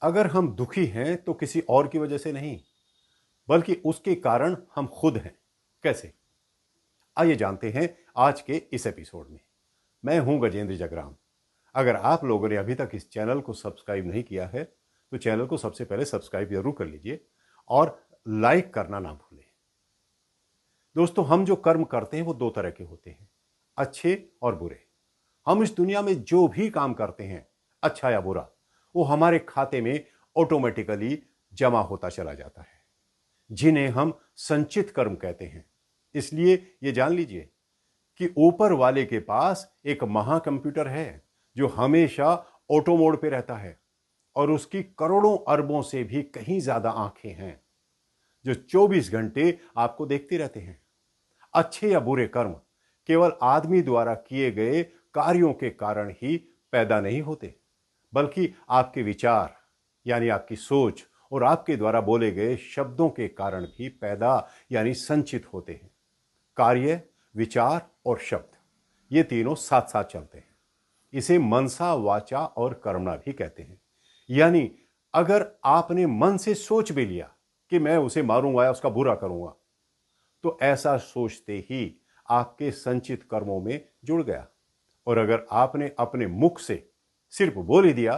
अगर हम दुखी हैं तो किसी और की वजह से नहीं, बल्कि उसके कारण हम खुद हैं। कैसे? आइए जानते हैं आज के इस एपिसोड में। मैं हूं गजेंद्र जगराम। अगर आप लोगों ने अभी तक इस चैनल को सब्सक्राइब नहीं किया है तो चैनल को सबसे पहले सब्सक्राइब जरूर कर लीजिए और लाइक करना ना भूलें। दोस्तों, हम जो कर्म करते हैं वो दो तरह के होते हैं, अच्छे और बुरे। हम इस दुनिया में जो भी काम करते हैं, अच्छा या बुरा, वो हमारे खाते में ऑटोमेटिकली जमा होता चला जाता है, जिन्हें हम संचित कर्म कहते हैं। इसलिए ये जान लीजिए कि ऊपर वाले के पास एक महाकंप्यूटर है जो हमेशा ऑटो मोड पे रहता है और उसकी करोड़ों अरबों से भी कहीं ज्यादा आंखें हैं जो 24 घंटे आपको देखते रहते हैं। अच्छे या बुरे कर्म केवल आदमी द्वारा किए गए कार्यों के कारण ही पैदा नहीं होते, बल्कि आपके विचार यानी आपकी सोच और आपके द्वारा बोले गए शब्दों के कारण भी पैदा यानी संचित होते हैं। कार्य, विचार और शब्द, ये तीनों साथ साथ चलते हैं। इसे मनसा, वाचा और कर्मणा भी कहते हैं। यानी अगर आपने मन से सोच भी लिया कि मैं उसे मारूंगा या उसका बुरा करूंगा, तो ऐसा सोचते ही आपके संचित कर्मों में जुड़ गया। और अगर आपने अपने मुख से सिर्फ बोल ही दिया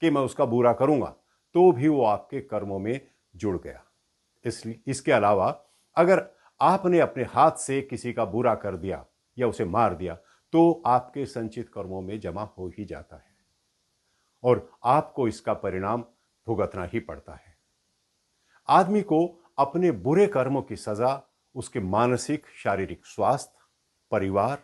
कि मैं उसका बुरा करूंगा, तो भी वो आपके कर्मों में जुड़ गया। इसके अलावा अगर आपने अपने हाथ से किसी का बुरा कर दिया या उसे मार दिया, तो आपके संचित कर्मों में जमा हो ही जाता है और आपको इसका परिणाम भुगतना ही पड़ता है। आदमी को अपने बुरे कर्मों की सजा उसके मानसिक, शारीरिक स्वास्थ्य, परिवार,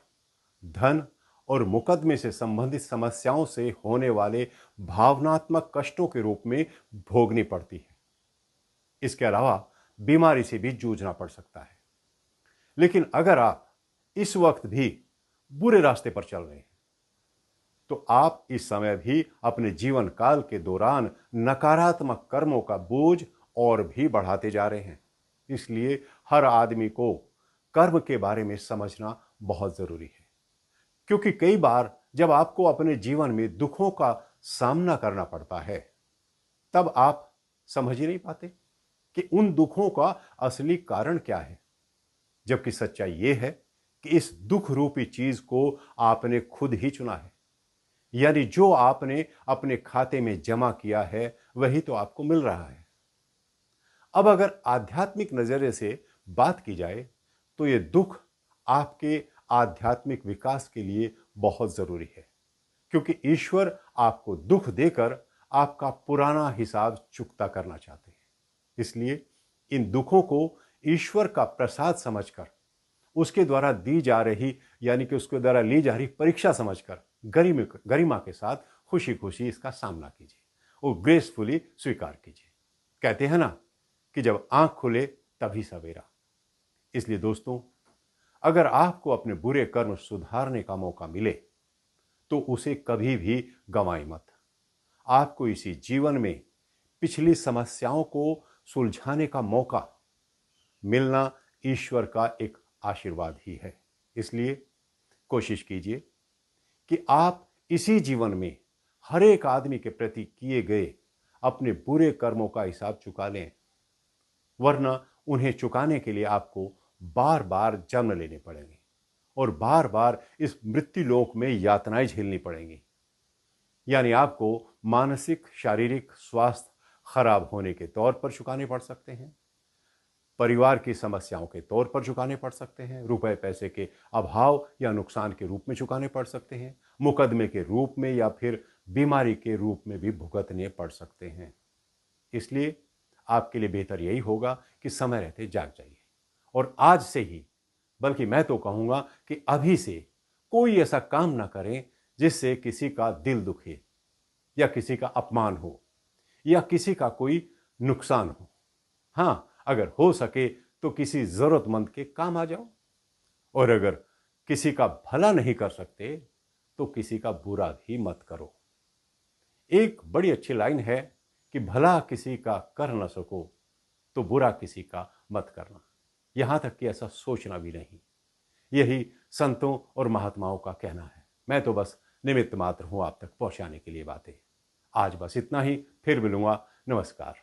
धन और मुकदमे से संबंधित समस्याओं से होने वाले भावनात्मक कष्टों के रूप में भोगनी पड़ती है। इसके अलावा बीमारी से भी जूझना पड़ सकता है। लेकिन अगर आप इस वक्त भी बुरे रास्ते पर चल रहे हैं, तो आप इस समय भी अपने जीवन काल के दौरान नकारात्मक कर्मों का बोझ और भी बढ़ाते जा रहे हैं। इसलिए हर आदमी को कर्म के बारे में समझना बहुत जरूरी है, क्योंकि कई बार जब आपको अपने जीवन में दुखों का सामना करना पड़ता है, तब आप समझ ही नहीं पाते कि उन दुखों का असली कारण क्या है। जबकि सच्चाई यह है कि इस दुख रूपी चीज को आपने खुद ही चुना है। यानी जो आपने अपने खाते में जमा किया है वही तो आपको मिल रहा है। अब अगर आध्यात्मिक नजरिए से बात की जाए तो यह दुख आपके आध्यात्मिक विकास के लिए बहुत जरूरी है, क्योंकि ईश्वर आपको दुख देकर आपका पुराना हिसाब चुकता करना चाहते हैं। इसलिए इन दुखों को ईश्वर का प्रसाद समझकर, उसके द्वारा दी जा रही यानी कि उसके द्वारा ली जा रही परीक्षा समझकर गरिमा के साथ खुशी खुशी इसका सामना कीजिए और ग्रेसफुली स्वीकार कीजिए। कहते हैं ना कि जब आंख खुले तभी सवेरा। इसलिए दोस्तों, अगर आपको अपने बुरे कर्म सुधारने का मौका मिले तो उसे कभी भी गंवाएं मत। आपको इसी जीवन में पिछली समस्याओं को सुलझाने का मौका मिलना ईश्वर का एक आशीर्वाद ही है। इसलिए कोशिश कीजिए कि आप इसी जीवन में हर एक आदमी के प्रति किए गए अपने बुरे कर्मों का हिसाब चुका लें, वरना उन्हें चुकाने के लिए आपको बार बार जन्म लेने पड़ेंगे और बार बार इस मृत्युलोक में यातनाएं झेलनी पड़ेंगी। यानी आपको मानसिक, शारीरिक स्वास्थ्य खराब होने के तौर पर चुकाने पड़ सकते हैं, परिवार की समस्याओं के तौर पर चुकाने पड़ सकते हैं, रुपए पैसे के अभाव या नुकसान के रूप में चुकाने पड़ सकते हैं, मुकदमे के रूप में या फिर बीमारी के रूप में भी भुगतने पड़ सकते हैं। इसलिए आपके लिए बेहतर यही होगा कि समय रहते जाग जाइए और आज से ही, बल्कि मैं तो कहूंगा कि अभी से कोई ऐसा काम ना करें जिससे किसी का दिल दुखे या किसी का अपमान हो या किसी का कोई नुकसान हो। हां, अगर हो सके तो किसी जरूरतमंद के काम आ जाओ, और अगर किसी का भला नहीं कर सकते तो किसी का बुरा भी मत करो। एक बड़ी अच्छी लाइन है कि भला किसी का कर न सको तो बुरा किसी का मत करना। यहां तक कि ऐसा सोचना भी नहीं। यही संतों और महात्माओं का कहना है। मैं तो बस निमित्त मात्र हूं आप तक पहुंचाने के लिए बातें। आज बस इतना ही, फिर मिलूंगा। नमस्कार।